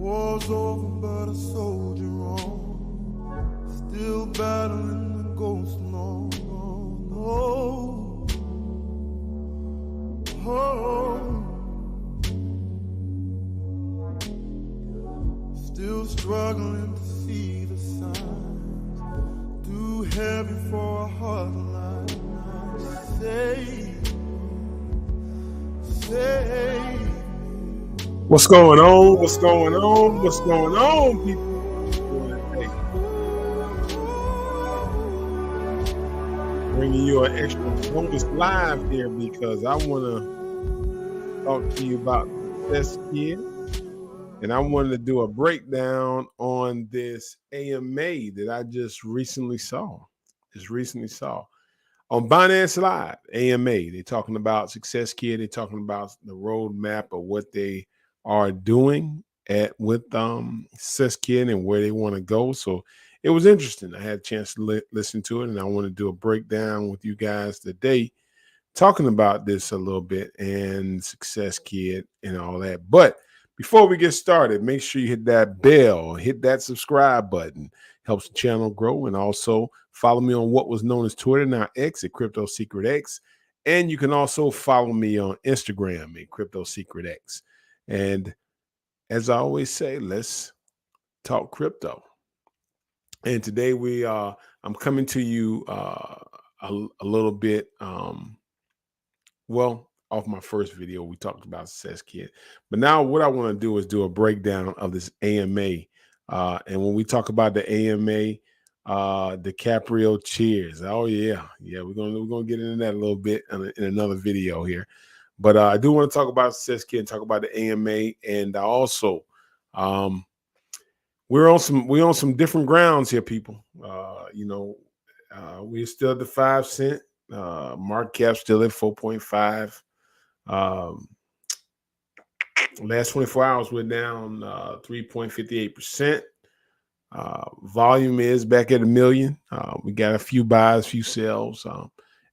War's over, but a soldier on, still battling the ghost. No, no, no. Oh. Still struggling to see the signs, too heavy for a heart line. Save. What's going on? What's going on? What's going on, people? Bringing you an extra bonus live here because I want to talk to you about this kid. And I wanted to do a breakdown on this AMA that I just recently saw. On Binance Live, AMA. They're talking about Success Kid. They're talking about the roadmap of what they are doing with Success Kid and where they want to go. So it was interesting. I had a chance to listen to it, and I want to do a breakdown with you guys today, talking about this a little bit and Success Kid and all that. But before we get started, make sure you hit that bell, hit that subscribe button. Helps the channel grow. And also follow me on what was known as Twitter, now X, at Crypto Secret X. And you can also follow me on Instagram at Crypto Secret X. And as I always say, let's talk crypto. And today I'm coming to you a little bit, off my first video, we talked about Success Kid. But now what I want to do is do a breakdown of this AMA. And when we talk about the AMA, DiCaprio cheers. Oh, yeah. Yeah, we're gonna get into that a little bit in another video here. But I do want to talk about Success Kid, talk about the AMA. And also, we're on some different grounds here, people. We're still at the 5 cent. Market cap still at 4.5. Last 24 hours we're down 3.58%. Volume is back at 1 million. We got a few buys, few sells,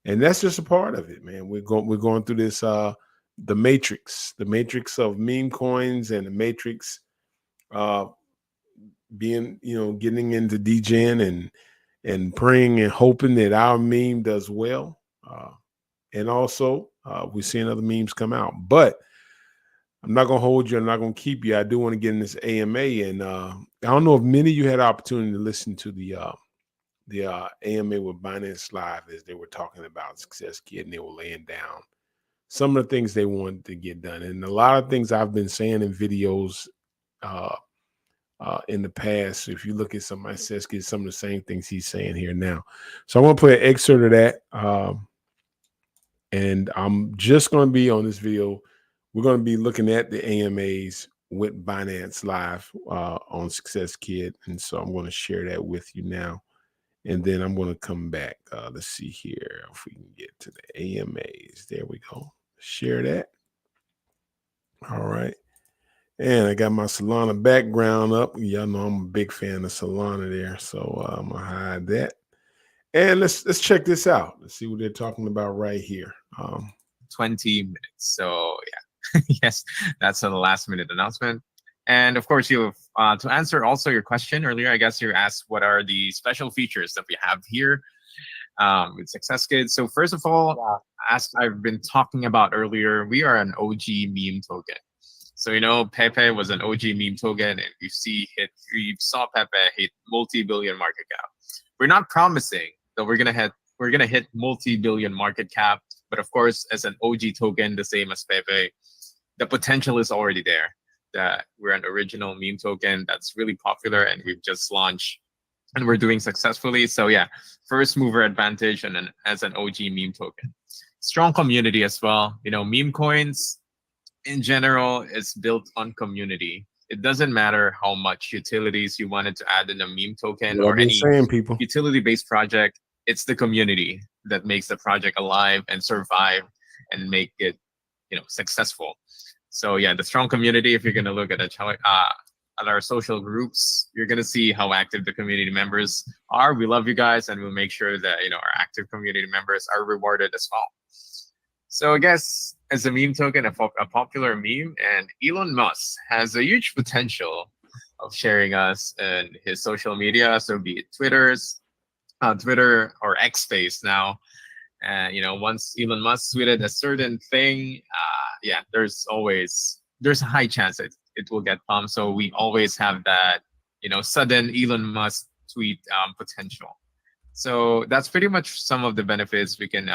and that's just a part of it, man. We're going through this the matrix of meme coins, and the matrix being, getting into DGen and praying and hoping that our meme does well. And also, we're seeing other memes come out. But I'm not going to hold you. I'm not going to keep you. I do want to get in this AMA. And I don't know if many of you had the opportunity to listen to the AMA with Binance Live as they were talking about Success Kid, and they were laying down some of the things they wanted to get done. And a lot of things I've been saying in videos in the past. If you look at some of my Success Kid, some of the same things he's saying here now. So I want to play an excerpt of that. And I'm just going to be on this video. We're going to be looking at the AMAs with Binance Live on Success Kid. And so I'm going to share that with you now. And then I'm going to come back. Let's see here if we can get to the AMAs. There we go. Share that. All right. And I got my Solana background up. Y'all know I'm a big fan of Solana there. So I'm going to hide that. And let's check this out. Let's see what they're talking about right here. 20 minutes. So yeah, yes, that's the last minute announcement. And of course, you to answer also your question earlier, I guess you asked what are the special features that we have here with Success Kid. So first of all, as I've been talking about earlier, we are an OG meme token. So Pepe was an OG meme token, and we saw Pepe hit multi-billion market cap. We're not promising that we're gonna hit multi-billion market cap, but of course, as an OG token, the same as Pepe, the potential is already there. That we're an original meme token that's really popular, and we've just launched, and we're doing successfully. So yeah, first mover advantage, and as an OG meme token, strong community as well. Meme coins in general is built on community. It doesn't matter how much utilities you wanted to add in a meme token or any utility-based project. It's the community that makes the project alive and survive and make it, successful. So yeah, the strong community. If you're gonna look at our social groups, you're gonna see how active the community members are. We love you guys, and we'll make sure that our active community members are rewarded as well. So I guess as a meme token, a popular meme, and Elon Musk has a huge potential of sharing us in his social media. So be it Twitter or X Space now. And once Elon Musk tweeted a certain thing, yeah, there's a high chance it will get pumped. So we always have that sudden Elon Musk tweet potential. So that's pretty much some of the benefits we can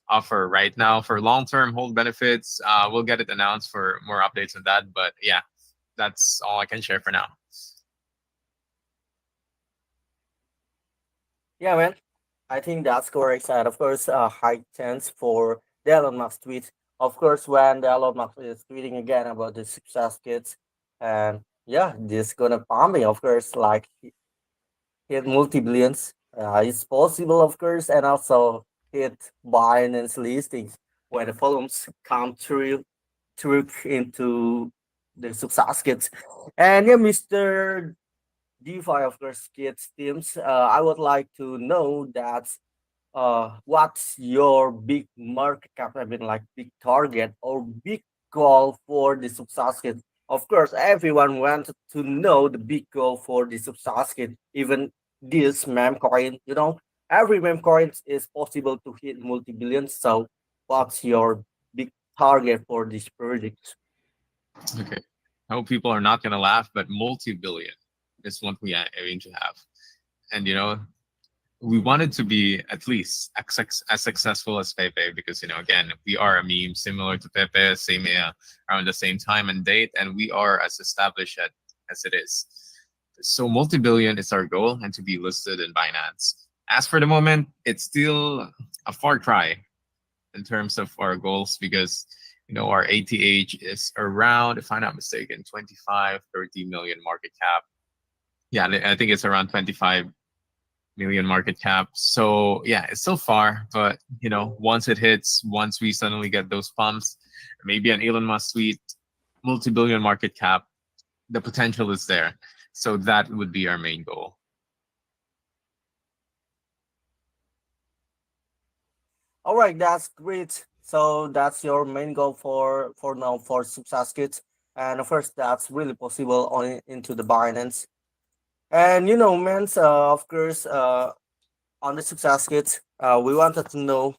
offer right now. For long-term hold benefits, we'll get it announced for more updates on that. But yeah, that's all I can share for now. Yeah, man. I think that's correct. And of course, high chance for the Elon Musk tweet. Of course, when the Elon Musk is tweeting again about the success kits, and yeah, this gonna bomb me. Of course, like hit multi billions. It's possible, of course, and also hit Binance listings when the volumes come through into the success kits. And yeah, Mr. DeFi, of course, kids teams. I would like to know that what's your big market cap? I mean, like big target or big goal for the Subsasket? Of course, everyone wants to know the big goal for the Subsasket. Even this meme coin, every meme coin is possible to hit multi-billions. So, what's your big target for this project? Okay. I hope people are not gonna laugh, but multi-billion is what we aim to have. And we wanted to be at least as successful as Pepe because again we are a meme similar to Pepe, same around the same time and date, and we are as established as it is. So multi-billion is our goal, and to be listed in Binance. As for the moment, it's still a far cry in terms of our goals because our ATH is around, if I'm not mistaken, 25-30 million market cap. Yeah, I think it's around 25 million market cap. So yeah, it's still far, but once we suddenly get those pumps, maybe an Elon Musk tweet, multi-billion market cap, the potential is there. So that would be our main goal. All right, that's great. So that's your main goal for now for Success Kits, and of course that's really possible on into the Binance. And man, of course, on the Success Kits, we wanted to know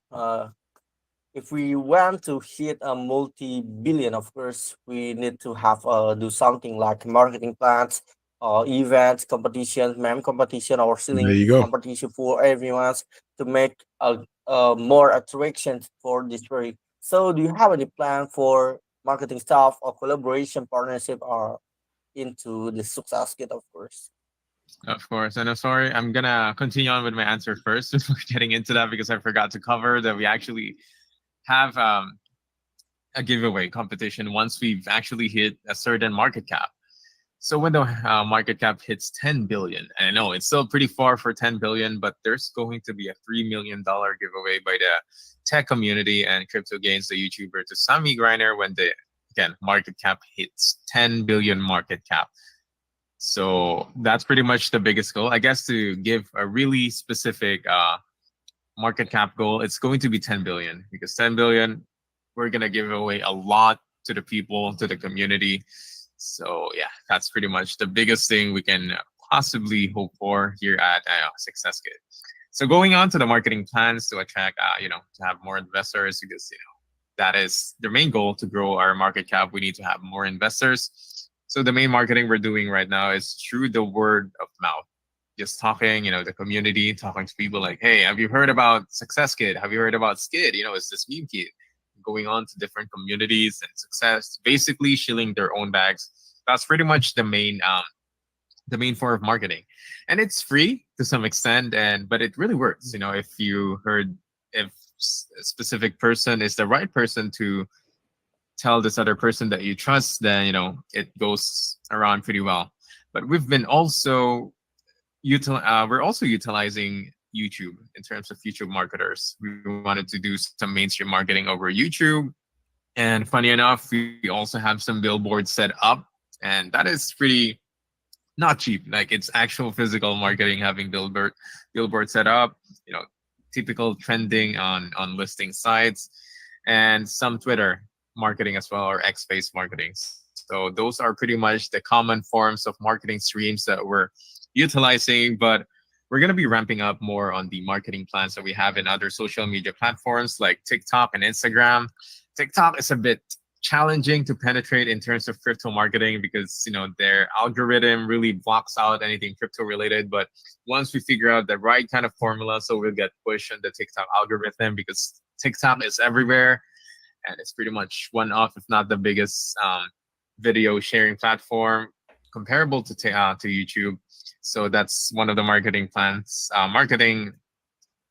if we want to hit a multi-billion. Of course, we need to have do something like marketing plans, events, competitions, meme competition, or There selling you go. competition for everyone to make more attractions for this very. So, do you have any plan for marketing stuff or collaboration partnership or into the success kit, of course? Of course. And I'm sorry, I'm gonna continue on with my answer first before getting into that because I forgot to cover that we actually have a giveaway competition once we've actually hit a certain market cap. So when the market cap hits 10 billion, and I know it's still pretty far for 10 billion, but there's going to be a $3 million giveaway by the tech community and Crypto Gains, the YouTuber, to Sammy Griner when the again market cap hits 10 billion market cap. So that's pretty much the biggest goal. I guess to give a really specific market cap goal, it's going to be 10 billion because 10 billion, we're gonna give away a lot to the people, to the community. So yeah, that's pretty much the biggest thing we can possibly hope for here at Success Kit. So going on to the marketing plans to attract, to have more investors because that is the main goal to grow our market cap. We need to have more investors. So the main marketing we're doing right now is through the word of mouth. Just talking, the community, talking to people like, hey, have you heard about Success Kid? Have you heard about Skid? It's this meme kid going on to different communities and success, basically shilling their own bags. That's pretty much the main form of marketing, and it's free to some extent, but it really works. If you heard if a specific person is the right person to tell this other person that you trust, then it goes around pretty well. But we're also utilizing YouTube in terms of YouTube marketers. We wanted to do some mainstream marketing over YouTube. And funny enough, we also have some billboards set up. And that is pretty not cheap. Like it's actual physical marketing, having billboard set up, typical trending on listing sites, and some Twitter marketing as well, or X based marketing. So So those are pretty much the common forms of marketing streams that we're utilizing, but we're going to be ramping up more on the marketing plans that we have in other social media platforms like TikTok and Instagram. TikTok is a bit challenging to penetrate in terms of crypto marketing because their algorithm really blocks out anything crypto related. But once we figure out the right kind of formula, so we'll get pushed on the TikTok algorithm because TikTok is everywhere and it's pretty much one of, if not the biggest video sharing platform comparable to YouTube. So that's one of the marketing plans, marketing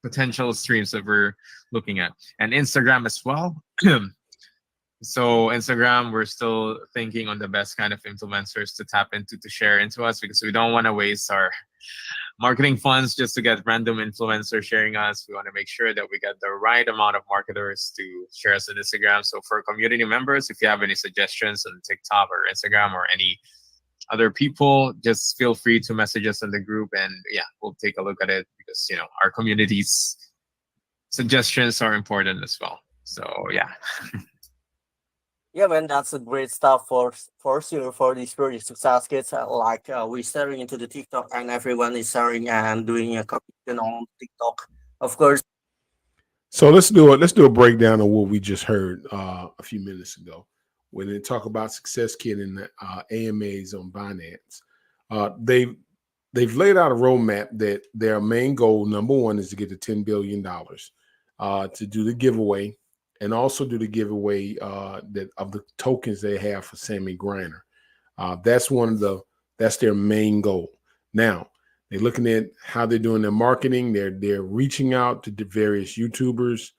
potential streams that we're looking at, and Instagram as well. So Instagram, we're still thinking on the best kind of influencers to tap into to share into us because we don't want to waste our marketing funds just to get random influencers sharing us. We want to make sure that we get the right amount of marketers to share us on Instagram. So for community members, if you have any suggestions on TikTok or Instagram or any other people, just feel free to message us in the group, and yeah, we'll take a look at it because our community's suggestions are important as well. So yeah. Yeah, man, that's a great stuff for sure for these very success kids. Like we're staring into the TikTok and everyone is sharing and doing a competition on TikTok. Of course, So let's do a breakdown of what we just heard a few minutes ago when they talk about Success Kid and the AMAs on Binance. They've laid out a roadmap that their main goal, number one, is to get to $10 billion, to do the giveaway, and also do the giveaway that of the tokens they have for Sammy Griner. That's their main goal. Now they're looking at how they're doing their marketing. They're reaching out to the various YouTubers.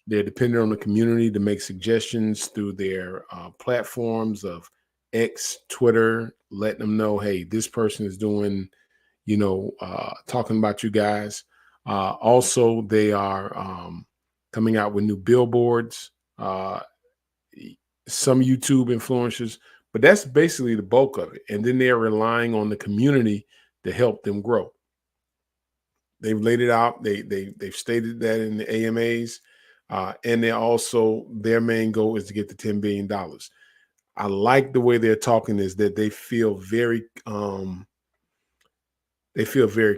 They're dependent on the community to make suggestions through their platforms of X, Twitter, letting them know, hey, this person is doing, talking about you guys. Also, they are coming out with new billboards, some YouTube influencers, but that's basically the bulk of it. And then they're relying on the community to help them grow. They've laid it out. They've stated that in the AMAs, and they also, their main goal is to get to $10 billion. I like the way they're talking is that they feel very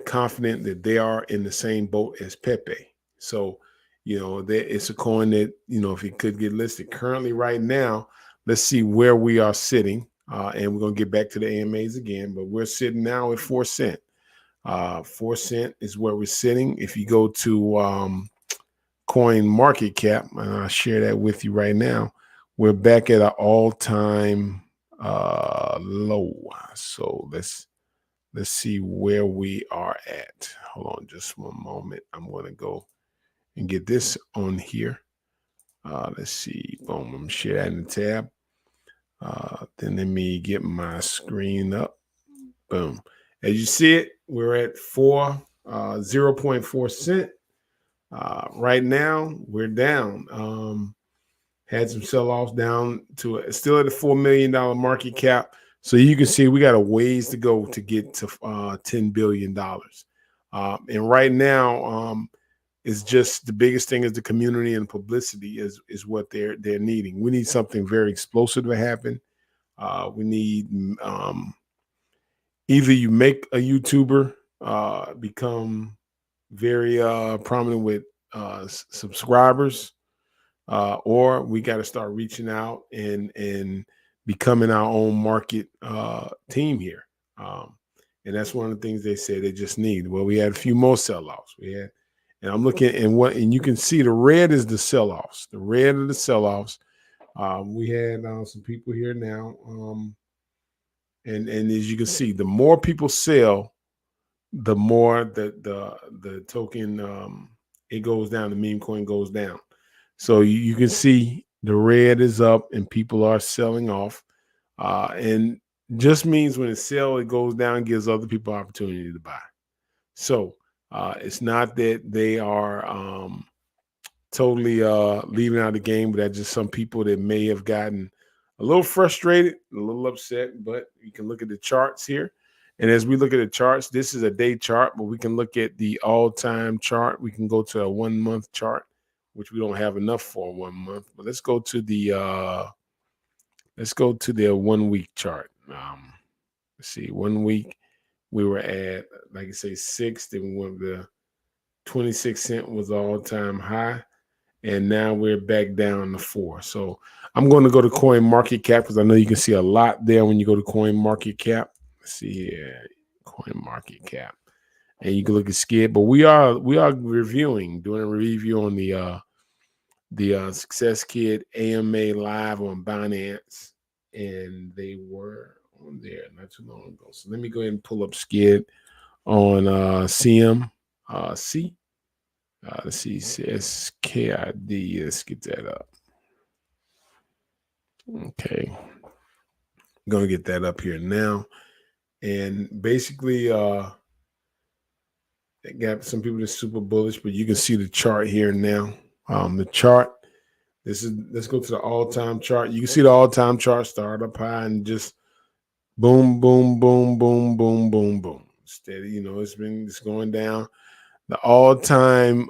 confident that they are in the same boat as Pepe. So, it's a coin that, if it could get listed currently right now, let's see where we are sitting. And we're going to get back to the AMAs again, but we're sitting now at 4 cents. 4 cents is where we're sitting. If you go to coin market cap, and I'll share that with you right now, we're back at an all-time low. So let's see where we are at. Hold on just one moment. I'm going to go and get this on here. Let's see. Boom. I'm share that in the tab. Then let me get my screen up. Boom. As you see it, we're at 0.4 cent. Right now, we're down. Had some sell-offs down to still at a $4 million market cap. So you can see we got a ways to go to get to $10 billion. And right now, it's just the biggest thing is the community and publicity is what they're needing. We need something very explosive to happen. We need either you make a YouTuber become very prominent with subscribers, or we got to start reaching out and becoming our own market team here. And that's one of the things they said they just need. Well, we had a few more sell-offs. And I'm looking and you can see the red is the sell-offs. The red are the sell-offs. We had some people here now. And as you can see, the more people sell, the more the token it goes down, the meme coin goes down. So you can see the red is up and people are selling off. And just means when it sells, it goes down, gives other people opportunity to buy. So it's not that they are totally leaving out the game, but that's just some people that may have gotten a little frustrated, a little upset. But you can look at the charts here. And as we look at the charts, this is a day chart, but we can look at the all-time chart. We can go to a 1 month chart, which we don't have enough for 1 month. But let's go to the Let's go to their 1 week chart. Let's see, 1 week we were at, like I say, 6. Then we went to 26 cent was the all-time high, and now we're back down to 4. So I'm going to go to Coin Market Cap because I know you can see a lot there when you go to Coin Market Cap. Let's see here, Coin Market Cap, and you can look at skid. But we are doing a review on the Success Kid AMA live on Binance, and they were on there not too long ago. So let me go ahead and pull up skid on CM. C. Let's see, says KID. Let's get that up. Okay, I'm gonna get that up here now. And basically, they got some people that's super bullish, but you can see the chart here now. The chart. Let's go to the all-time chart. You can see the all-time chart start up high and just boom, boom, boom, boom, boom, boom, boom. Steady, it's going down. The all-time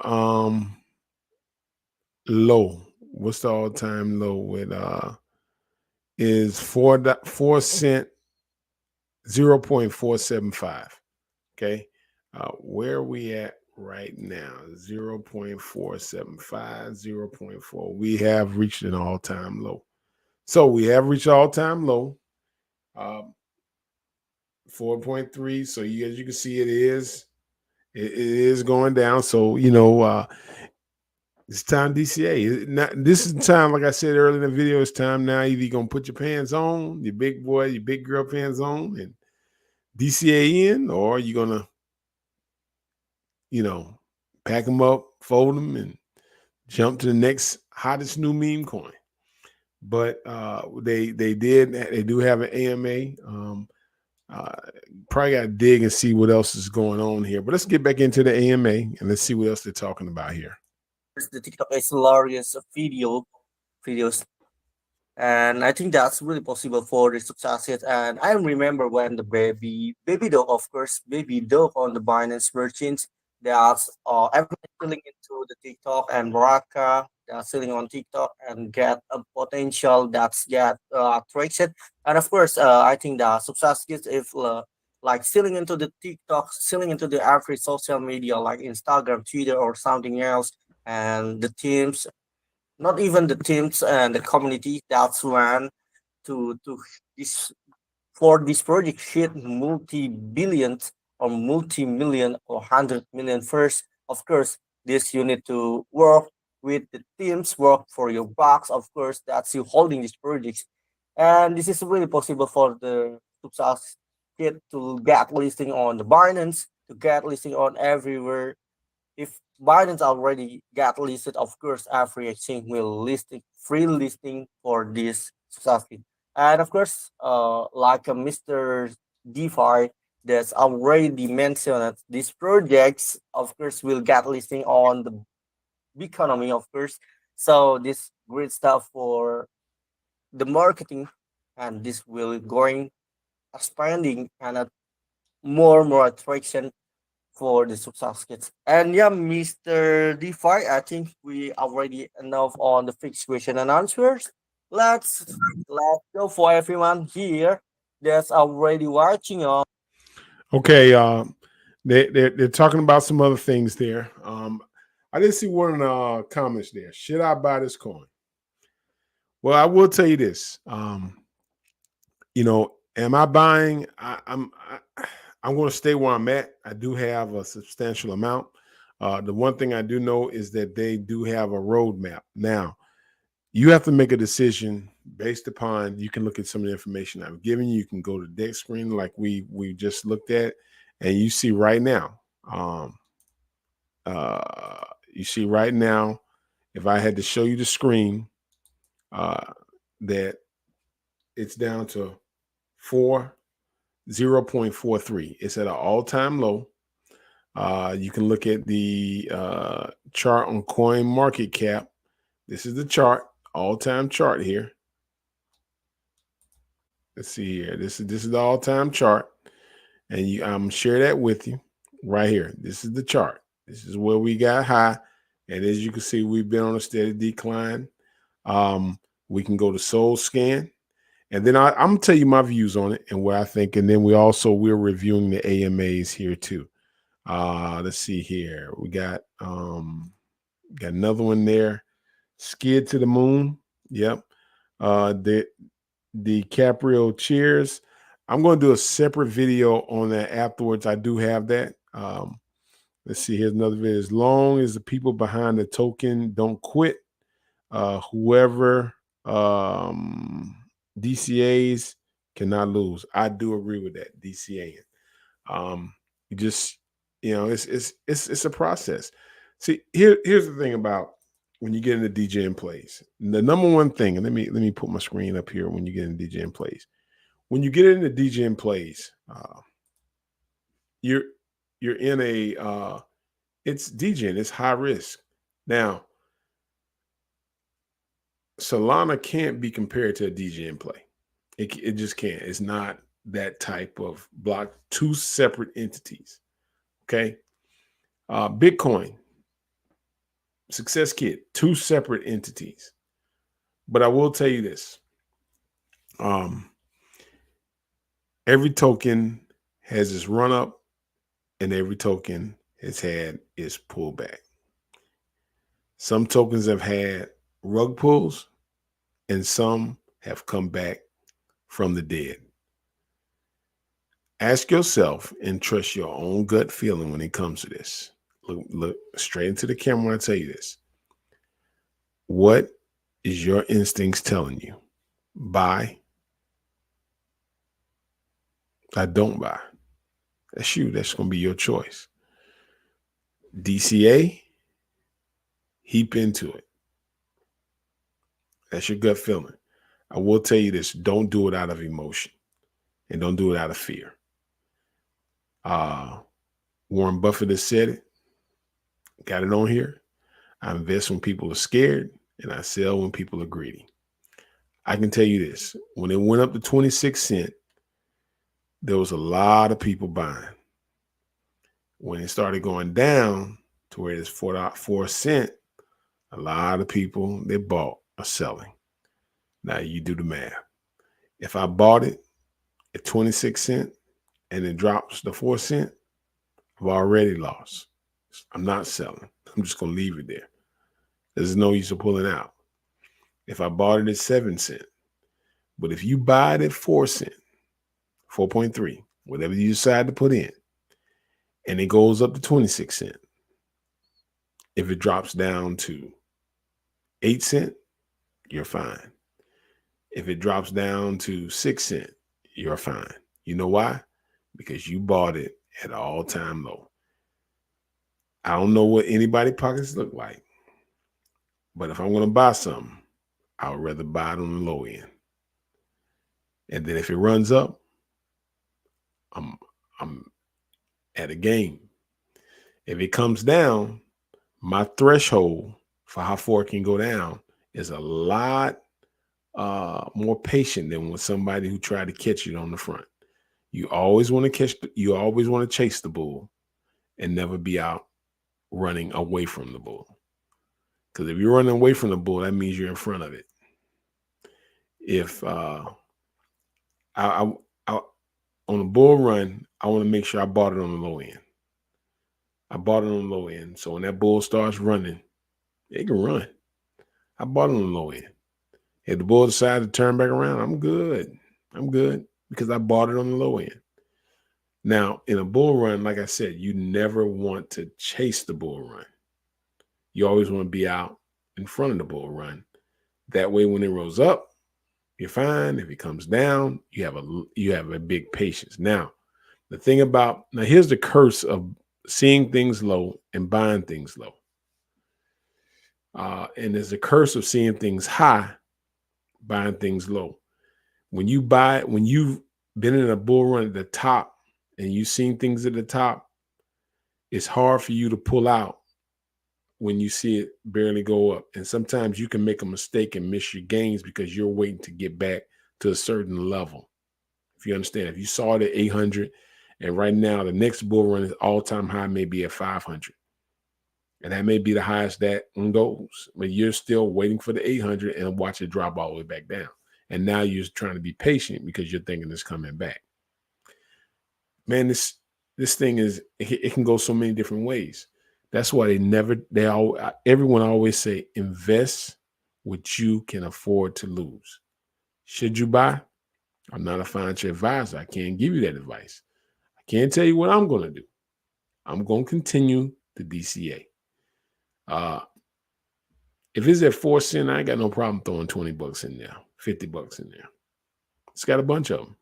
low. What's the all-time low with is 4 cent 0.475. Okay. Where are we at right now? 0.475, 0.4. We have reached an all-time low. So we have reached all-time low. 4.3. So as you can see, it is going down. So it's time DCA. This is the time, like I said earlier in the video, it's time now. Either you're gonna put your pants on, your big boy, your big girl pants on, and DCA in, or you're gonna, pack them up, fold them, and jump to the next hottest new meme coin. But they do have an AMA. Probably got to dig and see what else is going on here. But let's get back into the AMA and let's see what else they're talking about here. The TikTok is hilarious videos, and I think that's really possible for the successes. And I remember when the baby dog, of course, baby dog on the Binance merchants, that's everyone selling into the TikTok and Baraka. They are selling on TikTok and get a potential that's get traction. And of course, I think the success is if like selling into the TikTok, selling into the every social media like Instagram, Twitter, or something else, and the teams, not even the teams and the community, that's when to this for this project hit multi-billions or multi-million or 100 million first. Of course, this you need to work with the teams, work for your box. Of course, that's you holding these projects, and this is really possible for the success kit to get listing on the Binance, to get listing on everywhere. If Binance already got listed, of course, every exchange will listing free listing for this successful. And of course, like a Mr. DeFi that's already mentioned that these projects, of course, will get listing on the economy, of course. So this great stuff for the marketing, and this will going expanding and more attraction for the success kits. And yeah, Mr. DeFi, I think we already enough on the fixed question and answers. Let's go for everyone here that's already watching on. Okay, they're talking about some other things there. I didn't see one in the comments there. Should I buy this coin? Well, I will tell you this. Am I buying? I'm going to stay where I'm at. I do have a substantial amount. The one thing I do know is that they do have a roadmap. Now, you have to make a decision based upon, you can look at some of the information I've given you. You can go to the deck screen like we just looked at, and you see right now. You see right now, if I had to show you the screen, that it's down to 0.43. It's at an all-time low. You can look at the chart on Coin Market Cap. This is the chart, all-time chart here. Let's see here. This is the all-time chart, and I'm share that with you right here. This is the chart. This is where we got high, and as you can see, we've been on a steady decline. We can go to Soul Scan, And then I'm gonna tell you my views on it and what I think. And then we're reviewing the AMAs here too. Let's see here. We got another one there. Skid to the Moon. Yep. The DiCaprio Cheers. I'm going to do a separate video on that afterwards. I do have that. Let's see. Here's another video. As long as the people behind the token don't quit, whoever DCAs cannot lose. I do agree with that. DCA. You just, it's a process. See, here's the thing about when you get into DJing plays. The number one thing, and let me put my screen up here when you get into DJing plays. When you get into DJing plays, you're in a it's DJing, it's high risk. Now, Solana can't be compared to a DJing play. It just can't. It's not that type of block, two separate entities. Okay. Bitcoin, Success Kit, two separate entities. But I will tell you this. Every token has its run up and every token has had its pullback. Some tokens have had rug pulls and some have come back from the dead. Ask yourself and trust your own gut feeling when it comes to this. Look straight into the camera when I tell you this. What is your instincts telling you? Buy. I don't buy. That's you. That's going to be your choice. DCA, heap into it. That's your gut feeling. I will tell you this. Don't do it out of emotion and don't do it out of fear. Warren Buffett has said it. Got it on here. I invest when people are scared and I sell when people are greedy. I can tell you this. When it went up to 26 cents, there was a lot of people buying. When it started going down to where it's 4 cents, a lot of people that bought are selling. Now you do the math. If I bought it at 26 cents and it drops to 4 cents, I've already lost. I'm not selling. I'm just going to leave it there. There's no use of pulling out. If I bought it at 7 cents, but if you buy it at 4 cents, 4.3, whatever you decide to put in, and it goes up to 26 cents, if it drops down to 8 cents, you're fine. If it drops down to 6 cents, you're fine. You know why? Because you bought it at an all-time low. I don't know what anybody's pockets look like, but if I'm going to buy something, I would rather buy it on the low end. And then if it runs up, I'm at a game. If it comes down, my threshold for how far it can go down is a lot more patient than with somebody who tried to catch it on the front. You always want to chase the bull and never be out running away from the bull. Because if you're running away from the bull, that means you're in front of it. If on a bull run, I want to make sure I bought it on the low end. I bought it on the low end. So when that bull starts running, it can run. I bought it on the low end. If the bull decides to turn back around, I'm good. I'm good because I bought it on the low end. Now, in a bull run, like I said, you never want to chase the bull run. You always want to be out in front of the bull run. That way, when it rolls up, you're fine. If it comes down, you have a big patience. Now, here's the curse of seeing things low and buying things low. And there's a curse of seeing things high, buying things low. When you've been in a bull run at the top and you've seen things at the top, it's hard for you to pull out when you see it barely go up. And sometimes you can make a mistake and miss your gains because you're waiting to get back to a certain level. If you understand, if you saw it at 800 and right now the next bull run is all-time high may be at 500. And that may be the highest that one goes, but you're still waiting for the 800 and watch it drop all the way back down. and now you're trying to be patient because you're thinking it's coming back. Man, this thing is it can go so many different ways. That's why they all everyone always say invest what you can afford to lose. Should you buy? I'm not a financial advisor. I can't give you that advice. I can't tell you what I'm going to do. I'm going to continue the DCA. Uh, if it's at 4 cents, I ain't got no problem throwing 20 bucks in there, 50 bucks in there. It's got a bunch of them.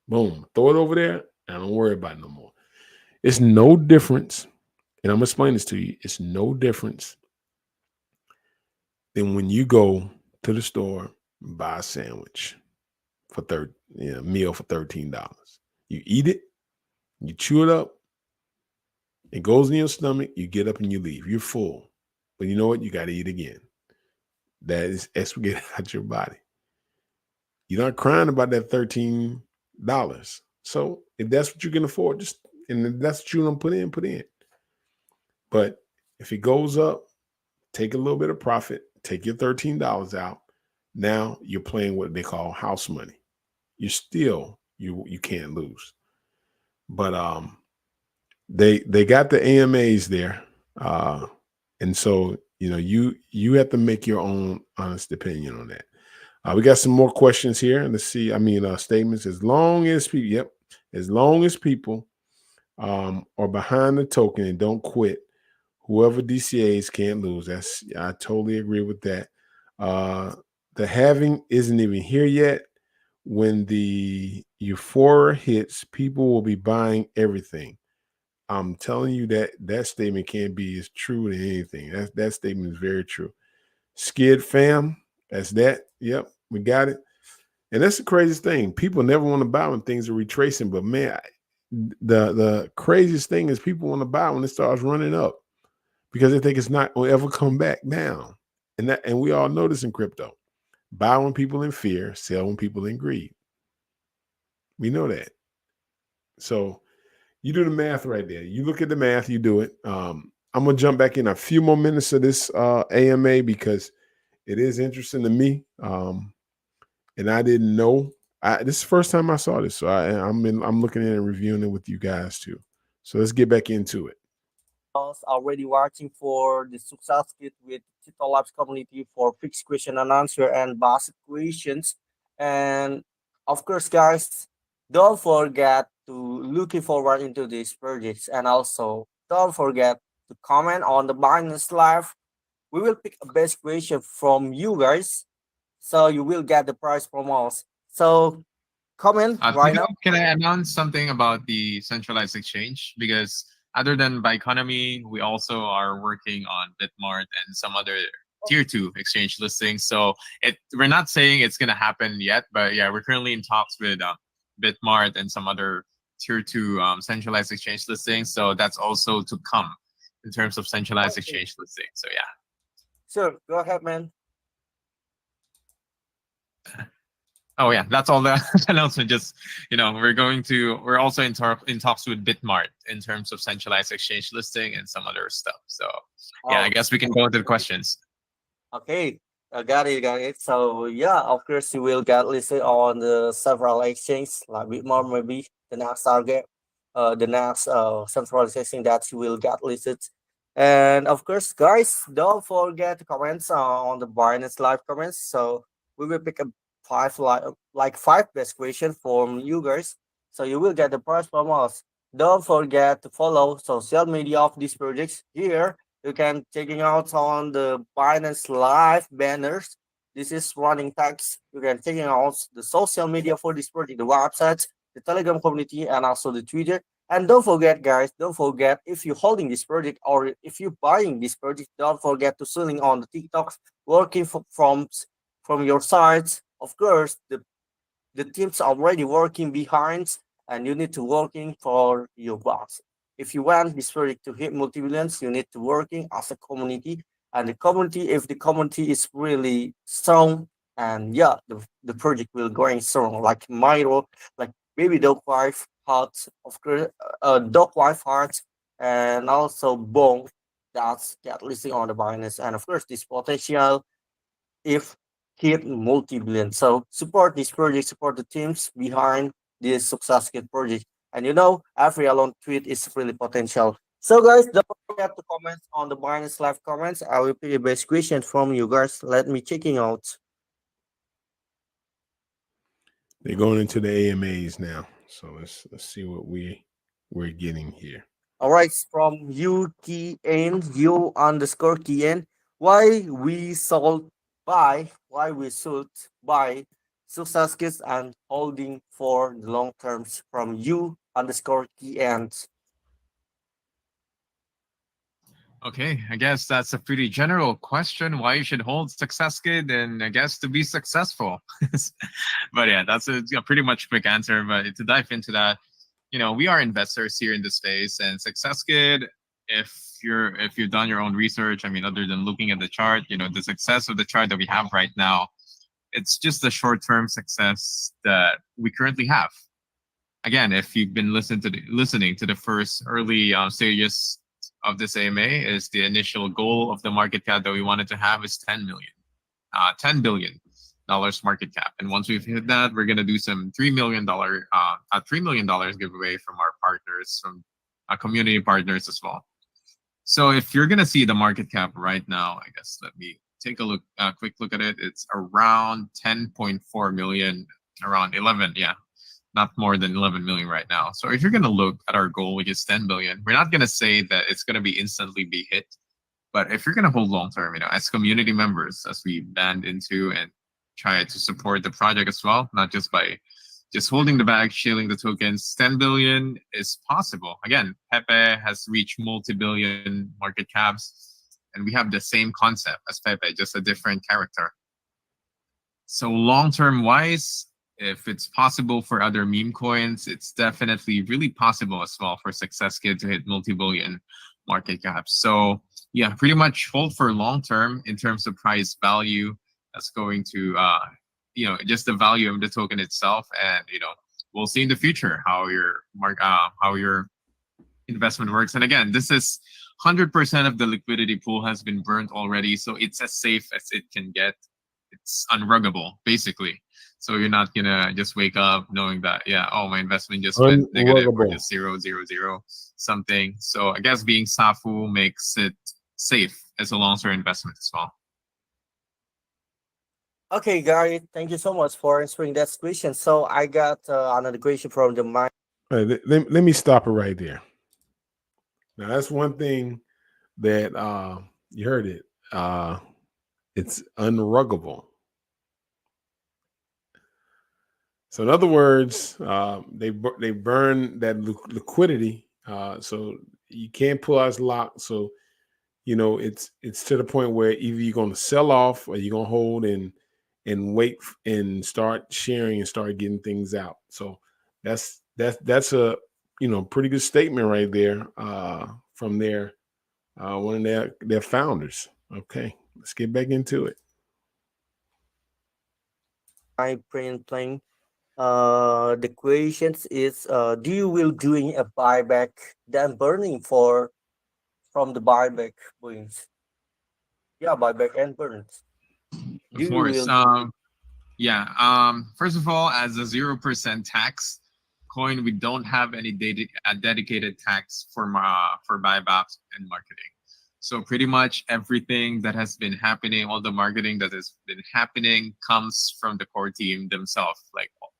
Boom. Throw it over there and don't worry about it no more. It's no difference. And I'm going to explain this to you. It's no difference than when you go to the store and buy a sandwich for meal for $13. You eat it, you chew it up, it goes in your stomach, you get up and you leave. You're full. But you know what? You got to eat again. That is expurgated out your body. You're not crying about that $13. So if that's what you can afford, and if that's what you want to put in, put in. But if it goes up, take a little bit of profit, take your $13 out. Now you're playing what they call house money. You're still, you can't lose. But they got the AMAs there. And so, you have to make your own honest opinion on that. We got some more questions here. Let's see. Statements. As long as people are behind the token and don't quit, whoever DCAs can't lose. I totally agree with that. The halving isn't even here yet. When the euphoria hits, people will be buying everything. I'm telling you that statement can't be as true as anything. That statement is very true. Skid fam, that's that. Yep, we got it. And that's the craziest thing. People never want to buy when things are retracing, but man, the craziest thing is people want to buy when it starts running up because they think it's not going to ever come back down. And we all know this in crypto. Buy when people in fear, sell when people in greed. We know that. So you do the math right there. You look at the math, you do it. I'm gonna jump back in a few more minutes of this AMA because it is interesting to me. And I didn't know. This is the first time I saw this, so I'm looking at it and reviewing it with you guys too. So let's get back into it. Was already watching for the success kit with Tito Labs community for fixed question and answer and basic questions. And of course, guys, don't forget to looking forward into these projects and also don't forget to comment on the Binance Live. We will pick a best question from you guys, so you will get the prize from us. So comment right now. Can I announce something about the centralized exchange? Because other than Biconomy, we also are working on Bitmart and some other tier two exchange listings. So we're not saying it's gonna happen yet, but yeah, we're currently in talks with Bitmart and some other tier two centralized exchange listings. So that's also to come in terms of centralized Okay. exchange listings. So yeah. Sure, go ahead, man. Oh yeah, that's all the announcement. Just we're also in talks with Bitmart in terms of centralized exchange listing and some other stuff. So yeah, I Oh, guess we can go into the questions. okay, I got it, got it. So yeah, of course you will get listed on the several exchanges, like Bitmore maybe the next target, the next centralization that you will get listed. And of course, guys, don't forget to comment on the Binance live comments. So we will pick a five like five best question from you guys. So you will get the prize from us. Don't forget to follow social media of these projects here. You can checking out on the Binance Live banners. This is running text. You can checking out the social media for this project, the website, the Telegram community, and also the Twitter. And don't forget, guys, don't forget if you're holding this project or if you're buying this project, don't forget to selling on the TikToks, working from your sites. Of course, the teams are already working behind and you need to working for your boss. If you want this project to hit multi-billions, you need to working as a community. And the community, if the community is really strong, and yeah, the project will going strong, like Miro, like Baby Dog Wife Heart, of course, Dog Wife Heart, and also Bone, that's get listing on the Binance. And of course, this potential if hit multi-billion. So support this project, support the teams behind this Success Kit project. And every alone tweet is really potential. So guys, don't forget to comment on the Binance Live comments. I will pick a best question from you guys. Let me checking out. They're going into the AMAs now. So let's see what we're getting here. All right, from UTN, U underscore TN. Why we should buy success kits and holding for the long terms from U underscore TN. Okay, I guess that's a pretty general question. Why you should hold success kid, and I guess to be successful. But yeah, that's a pretty much quick answer. But to dive into that, we are investors here in the space, and success kid. If you've done your own research, I mean, other than looking at the chart, the success of the chart that we have right now, it's just the short-term success that we currently have. Again, if you've been listening to the first early stages of this AMA, is the initial goal of the market cap that we wanted to have is 10 million, $10 billion market cap. And once we've hit that, we're gonna do some $3 million giveaway from our partners, from our community partners as well. So if you're gonna see the market cap right now, I guess let me take a quick look at it. It's around 10.4 million, around 11, yeah, not more than 11 million right now. So if you're going to look at our goal, which is 10 billion, we're not going to say that it's going to be instantly be hit. But if you're going to hold long term, as community members, as we band into and try to support the project as well, not just by just holding the bag, shielding the tokens, 10 billion is possible. Again, Pepe has reached multi-billion market caps, and we have the same concept as Pepe, just a different character. So long-term wise, if it's possible for other meme coins, it's definitely really possible as well for Success Kid to hit multi-billion market caps. So yeah, pretty much hold for long-term in terms of price value. That's going to, just the value of the token itself. And, we'll see in the future how your investment works. And again, this is 100% of the liquidity pool has been burnt already. So it's as safe as it can get. It's unruggable, basically. So you're not gonna just wake up knowing that, my investment just went negative or just 0.000 something. So I guess being Safu makes it safe as a long-term investment as well. Okay, Gary, thank you so much for answering that question. So I got another question from the mind. Let me stop it right there. Now that's one thing that you heard it. It's unruggable. So in other words, they burn that liquidity, so you can't pull out as lock. So it's to the point where either you're going to sell off or you're going to hold and wait and start sharing and start getting things out. So that's a pretty good statement right there from one of their founders. Okay, let's get back into it. My brain playing. The questions is, do you will doing a buyback then burning from the buyback points? Yeah, buyback and burns. Do Of you course. will First of all, as a 0% tax coin, we don't have any dedicated tax for buybacks and marketing. So pretty much everything that has been happening, all the marketing that has been happening comes from the core team themselves,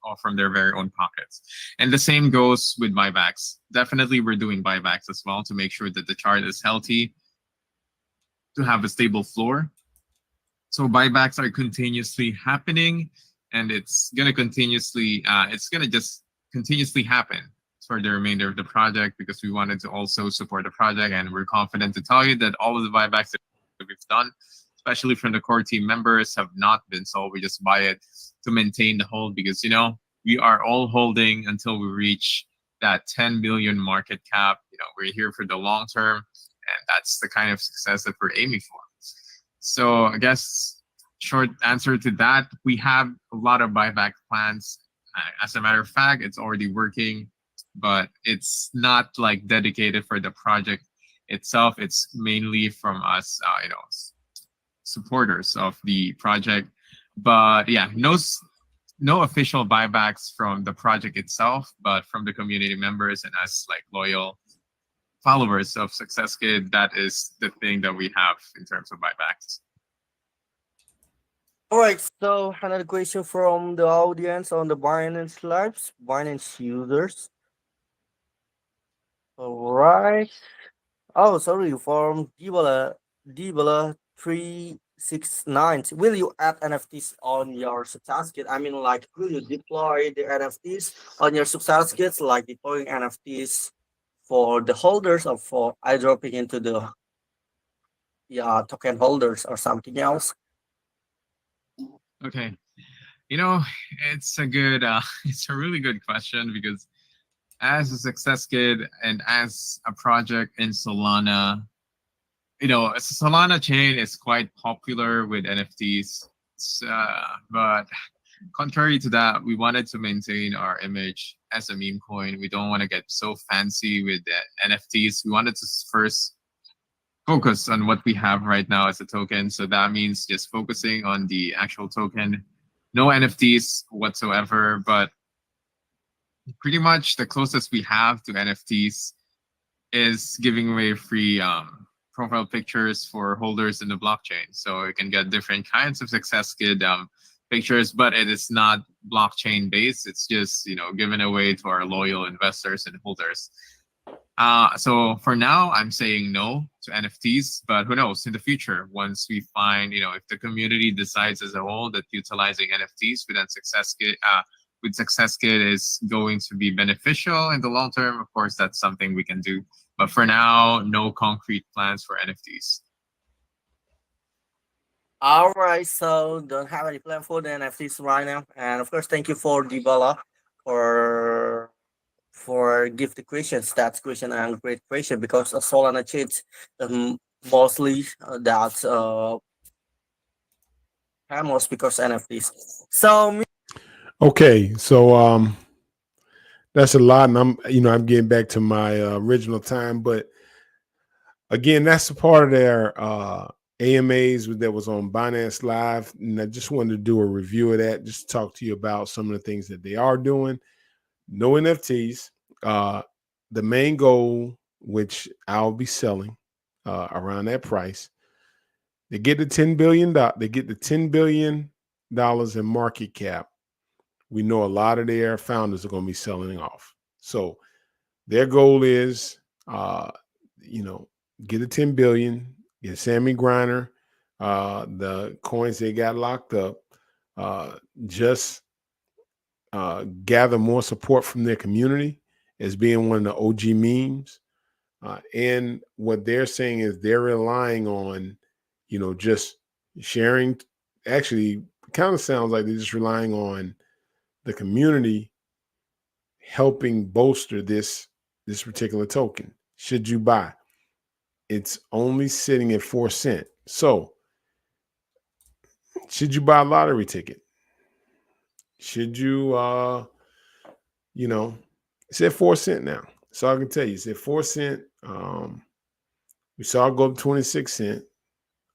or from their very own pockets. And the same goes with buybacks. Definitely we're doing buybacks as well to make sure that the chart is healthy, to have a stable floor. So buybacks are continuously happening, and it's gonna just continuously happen for the remainder of the project, because we wanted to also support the project, and we're confident to tell you that all of the buybacks that we've done, especially from the core team members, have not been sold. We just buy it to maintain the hold, because we are all holding until we reach that 10 billion market cap. We're here for the long term, and that's the kind of success that we're aiming for. So I guess short answer to that, we have a lot of buyback plans. As a matter of fact, it's already working, but it's not like dedicated for the project itself. It's mainly from us, supporters of the project. But yeah, no official buybacks from the project itself, but from the community members and us like loyal followers of Success Kid. That is the thing that we have in terms of buybacks. All right, so another question from the audience on the Binance Lives, Binance users. All right. Oh, sorry, from Dibala 369. Will you add NFTs on your success kit? I mean, like, will you deploy the NFTs on your success kits, like deploying NFTs for the holders or for airdropping into the token holders or something else? Okay, you know, it's a good, it's a really good question because as a Success Kid and as a project in Solana, Solana chain is quite popular with NFTs. But contrary to that, we wanted to maintain our image as a meme coin. We don't want to get so fancy with the NFTs. We wanted to first focus on what we have right now as a token. So that means just focusing on the actual token, no NFTs whatsoever. But pretty much the closest we have to NFTs is giving away free profile pictures for holders in the blockchain. So you can get different kinds of Success Kid pictures, but it is not blockchain based. It's just given away to our loyal investors and holders. So for now, I'm saying no to NFTs, but who knows in the future once we find if the community decides as a whole that utilizing NFTs with Success Kit is going to be beneficial in the long term, of course, that's something we can do. But for now, no concrete plans for NFTs. All right, so don't have any plan for the NFTs right now. And of course, thank you for Dibala for give the questions. That's question and great question because Solana cheats mostly that's famous because NFTs. So Okay, so that's a lot, and I'm getting back to my original time, but again, that's a part of their AMAs that was on Binance Live, and I just wanted to do a review of that, just to talk to you about some of the things that they are doing. No NFTs. The main goal, which I'll be selling around that price, they get the $10 billion. They get the $10 billion in market cap. We know a lot of their founders are going to be selling off. So their goal is, get the 10 billion, get Sammy Griner, the coins they got locked up, just gather more support from their community as being one of the OG memes. And what they're saying is they're relying on, just sharing. Actually, kind of sounds like they're just relying on the community helping bolster this particular token. Should you buy? It's only sitting at 4 cents. So, should you buy a lottery ticket? Should you, it's at 4 cents now. So I can tell you, it's at 4 cents. We saw it go to 26 cents,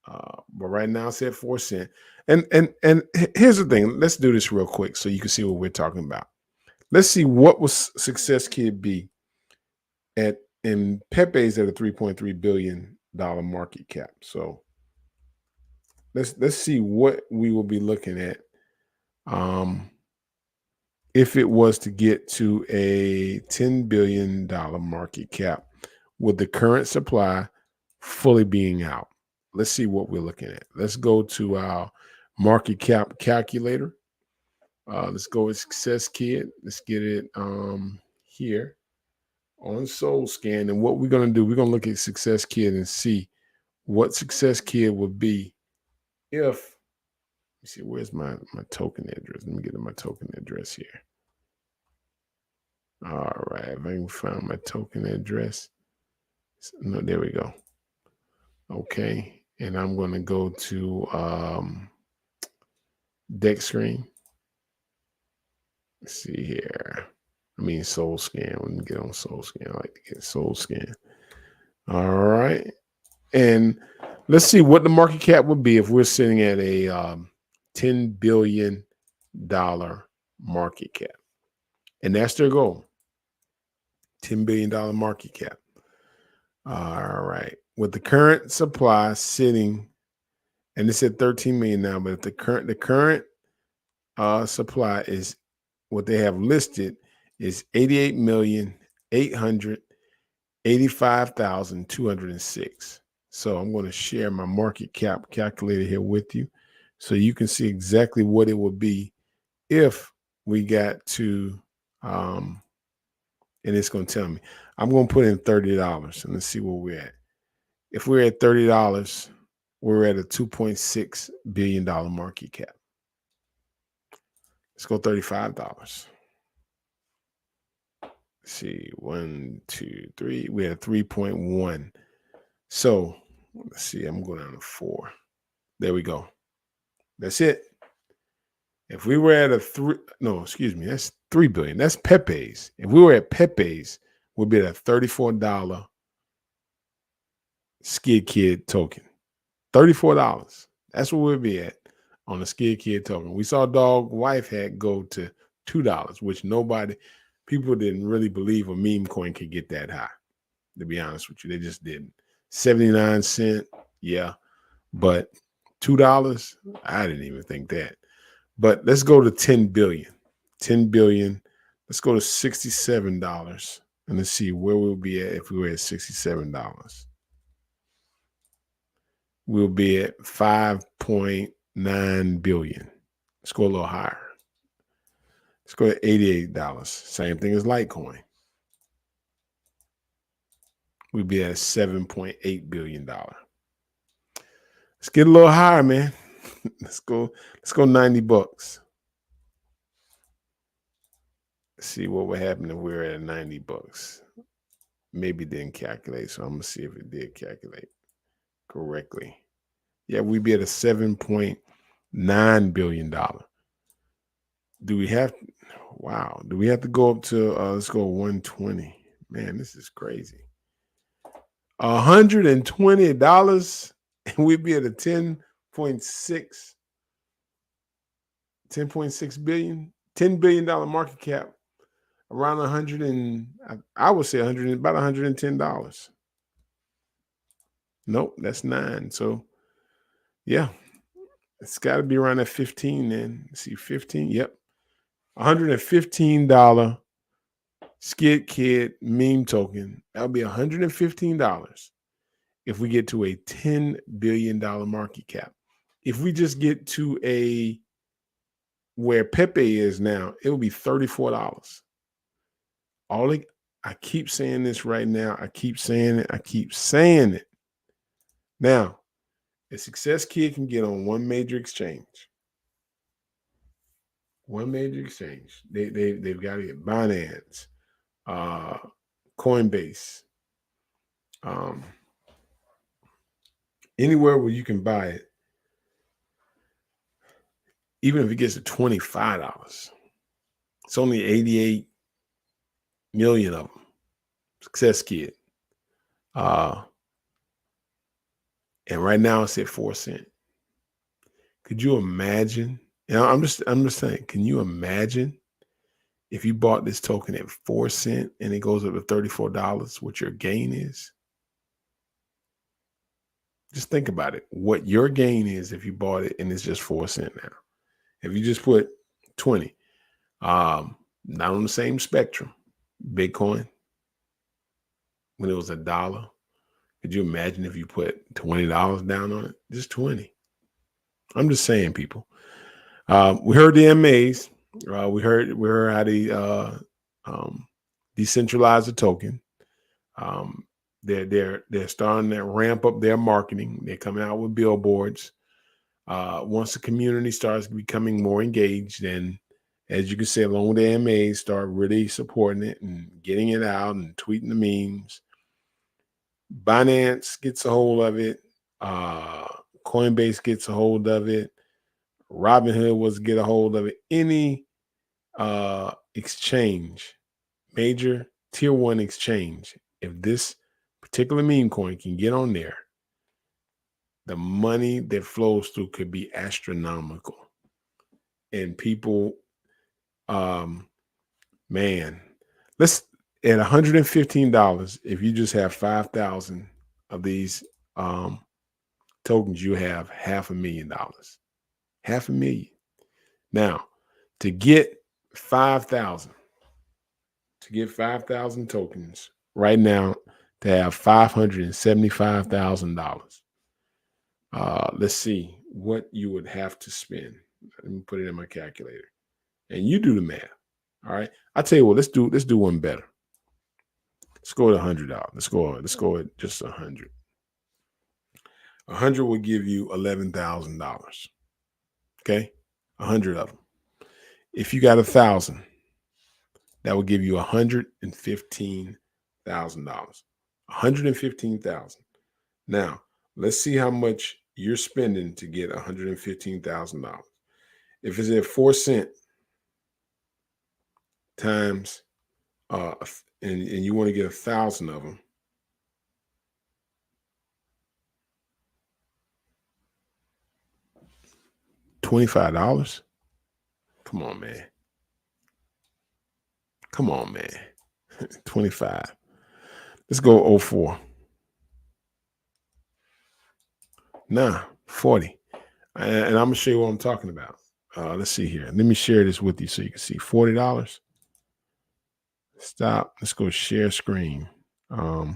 but right now it's at 4 cents. And here's the thing. Let's do this real quick so you can see what we're talking about. Let's see what was Success Kid be in Pepe's at a $3.3 billion market cap. So let's see what we will be looking at if it was to get to a $10 billion market cap with the current supply fully being out. Let's see what we're looking at. Let's go to our market cap calculator. Let's go with Success Kid. Let's get it here on SoulScan. And what we're going to do, we're going to look at Success Kid and see what Success Kid would be if, let's see, where's my token address? Let me get to my token address here. All right, if I can find my token address. No, there we go. Okay, and I'm going to go to deck screen. Let's see here. I mean, SoulScan. Let me get on SoulScan. I like to get SoulScan. All right. And let's see what the market cap would be if we're sitting at a $10 billion market cap. And that's their goal. $10 billion market cap. All right. With the current supply sitting, and it's at 13 million now, but if the current supply is what they have listed is 88,885,206. So I'm going to share my market cap calculator here with you so you can see exactly what it would be if we got to, and it's going to tell me. I'm going to put in $30 and let's see where we're at. If we're at $30, we're at a $2.6 billion market cap. Let's go $35. Let's see, 1, 2, 3. We had 3.1. So let's see, I'm going down to 4. There we go. That's it. If we were at that's 3 billion. That's Pepe's. If we were at Pepe's, we'd be at a $34 Skid Kid token. $34. That's what we'd be at on the Skid Kid token. We saw Dog Wife Hat go to $2, which people didn't really believe a meme coin could get that high. To be honest with you, they just didn't. 79 cents, yeah, but $2, I didn't even think that. But let's go to 10 billion. 10 billion. Let's go to $67 and let's see where we'll be at if we were at $67. We'll be at 5.9 billion. Let's go a little higher. Let's go to $88. Same thing as Litecoin. We'll be at $7.8 billion. Let's get a little higher, man. Let's go $90. Let's see what would happen if we were at $90. Maybe it didn't calculate, so I'm gonna see if it did calculate correctly. Yeah, we'd be at a $7.9 billion. Do we have to go up to let's go 120? Man, this is crazy. $120 and we'd be at a 10.6 billion, $10 billion market cap, around 100 and I would say 100, about $110. Nope, that's 9. So yeah, it's got to be around that 15 then. Let's see, 15. Yep. $115 Skid Kid meme token. That'll be $115 if we get to a $10 billion market cap. If we just get to where Pepe is now, it will be $34. I keep saying this right now. I keep saying it. Now, a Success Kid can get on one major exchange. They've got to get Binance, Coinbase, anywhere where you can buy it. Even if it gets to $25, it's only 88 million of them. Success Kid. And right now it's at 4 cents. Could you imagine? I'm just saying, can you imagine if you bought this token at 4 cents and it goes up to $34, what your gain is? Just think about it. What your gain is if you bought it and it's just 4 cents now. If you just put 20, not on the same spectrum, Bitcoin, when it was $1, could you imagine if you put $20 down on it? Just 20. I'm just saying, people. We heard the MAs. We heard how they decentralize the token. They're starting to ramp up their marketing. They're coming out with billboards. Once the community starts becoming more engaged, and as you can say, along with the MAs, start really supporting it and getting it out and tweeting the memes. Binance gets a hold of it. Coinbase gets a hold of it. Robinhood was get a hold of it. Any exchange, major tier 1 exchange, if this particular meme coin can get on there, the money that flows through could be astronomical. and people, man, let's at $115. If you just have 5,000 of these tokens, you have $500,000. $500,000. Now, to get 5,000, tokens right now, to have $575,000. Let's see what you would have to spend. Let me put it in my calculator, and you do the math. All right. I tell you what. Let's do one better. Let's go at $100. Let's go at just 100. 100 will give you $11,000. Okay, 100 of them. If you got 1,000, that will give you $115,000. 115,000. Now let's see how much you're spending to get $115,000. If it's at 4 cents times, and you want to get 1,000 of them, $25. Come on, man. 25. Let's go 04. Nah, 40. And I'm gonna show you what I'm talking about. Let's see here. Let me share this with you so you can see. $40. Stop. Let's go share screen. No,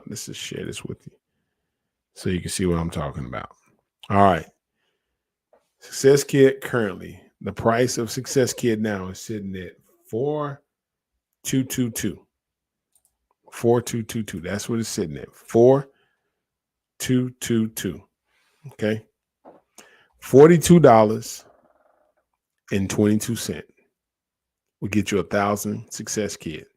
let's just share this with you so you can see what I'm talking about. All right. Success Kit currently, the price of Success Kit now is sitting at 4,222. 4,222. That's what it's sitting at. 4,222. Okay. $42.22 will get you 1,000 Success Kit.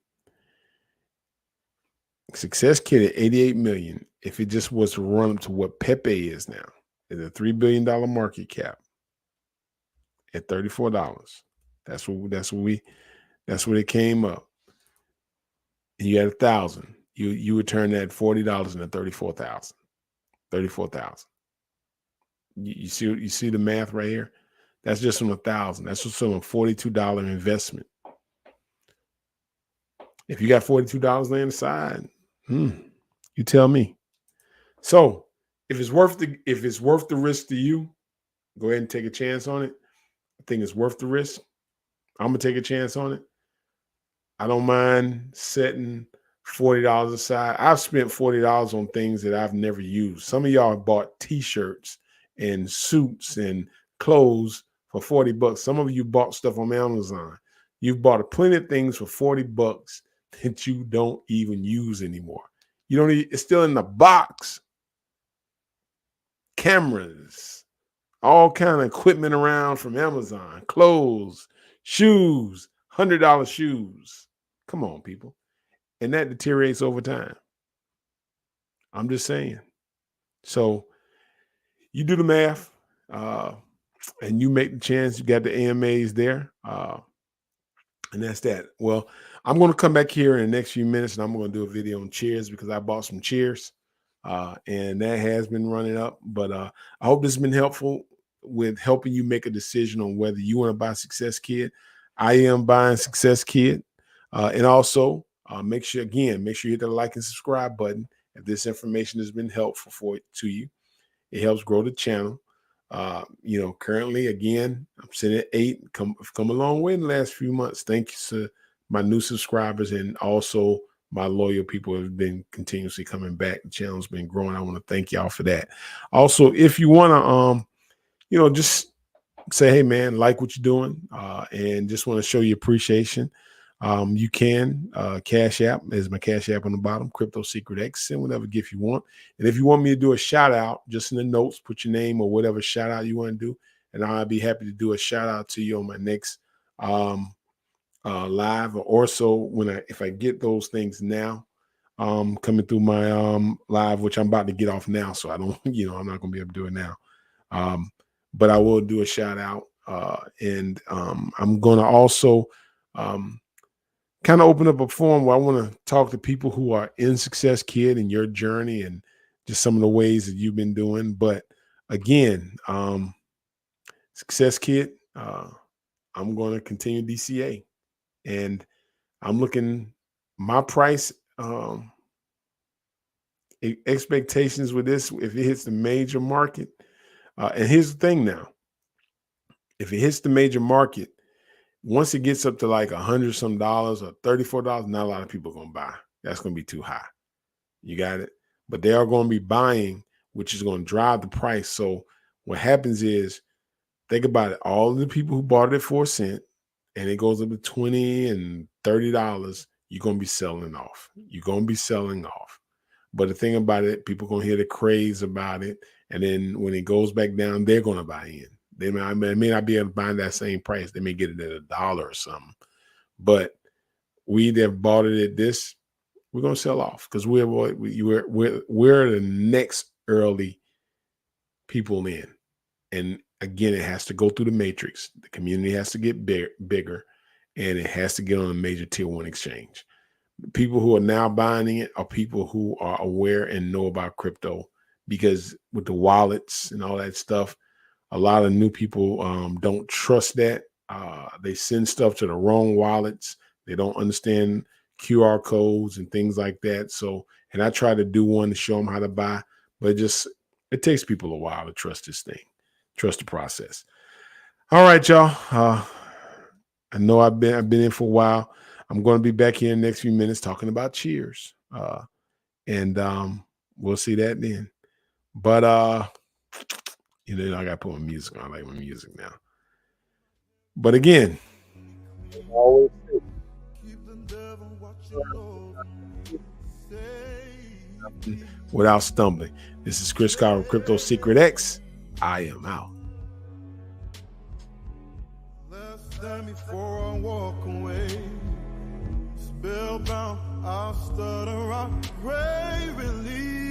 Success Kit at 88 million. If it just was to run up to what Pepe is now, is a $3 billion market cap at $34. That's what it came up. And you had 1,000. You would turn that $40 into 34,000. 34,000. You see the math right here? That's just on 1,000. That's just on a $42 investment. If you got $42 laying aside, you tell me. So if it's worth the risk to you, go ahead and take a chance on it. I think it's worth the risk. I'm gonna take a chance on it. I don't mind setting $40 aside. I've spent $40 on things that I've never used. Some of y'all bought T-shirts and suits and clothes for $40. Some of you bought stuff on Amazon. You've bought plenty of things for $40 that you don't even use anymore. You don't. It's still in the box. Cameras, all kind of equipment around from Amazon, clothes, shoes, $100 shoes. Come on, people. And that deteriorates over time. I'm just saying. So you do the math, and you make the chance. You got the AMAs there. And that's that. Well, I'm going to come back here in the next few minutes, and I'm going to do a video on chairs because I bought some chairs, and that has been running up. But I hope this has been helpful with helping you make a decision on whether you want to buy Success Kit. I am buying Success Kit. And also, make sure you hit the like and subscribe button if this information has been helpful to you. It helps grow the channel. Currently, again, I'm sitting at 8. I've come a long way in the last few months. Thank you to my new subscribers, and also my loyal people who have been continuously coming back. The channel's been growing. I want to thank y'all for that. Also, if you want to, just say, hey, man, like what you're doing, and just want to show you appreciation, you can Cash App. There's my Cash App on the bottom, Crypto Secret X. Send whatever gift you want. And if you want me to do a shout out, just in the notes, put your name or whatever shout out you want to do, and I'll be happy to do a shout out to you on my next live, or so if I get those things now coming through my live, which I'm about to get off now, so I don't, I'm not gonna be able to do it now. But I will do a shout out, and I'm gonna also kind of open up a forum where I want to talk to people who are in Success Kit and your journey and just some of the ways that you've been doing. But again, Success Kit, uh, I'm going to continue DCA, and I'm looking my price expectations with this. If it hits the major market, and here's the thing now, if it hits the major market, once it gets up to like $100 or $34, not a lot of people are going to buy. That's going to be too high. You got it. But they are going to be buying, which is going to drive the price. So what happens is, think about it. All of the people who bought it at 4 cents and it goes up to $20 and $30, you're going to be selling off. You're going to be selling off. But the thing about it, people are going to hear the craze about it. And then when it goes back down, they're going to buy in. They may not be able to buy that same price. They may get it at $1 or something. But we that have bought it at this, we're going to sell off because we're the next early people in. And again, it has to go through the matrix. The community has to get bigger, and it has to get on a major tier 1 exchange. The people who are now buying it are people who are aware and know about crypto, because with the wallets and all that stuff, a lot of new people don't trust that. They send stuff to the wrong wallets. They don't understand QR codes and things like that. So, and I try to do one to show them how to buy, but it takes people a while to trust this thing, trust the process. All right, y'all. I know I've been in for a while. I'm going to be back here in the next few minutes talking about Cheers. And we'll see that then. But I got to put my music on. I like my music now. But again, always without stumbling. This is Chris Scott of Crypto Secret X. I am out. Before I walk away, spellbound, I'll stutter, I pray, release.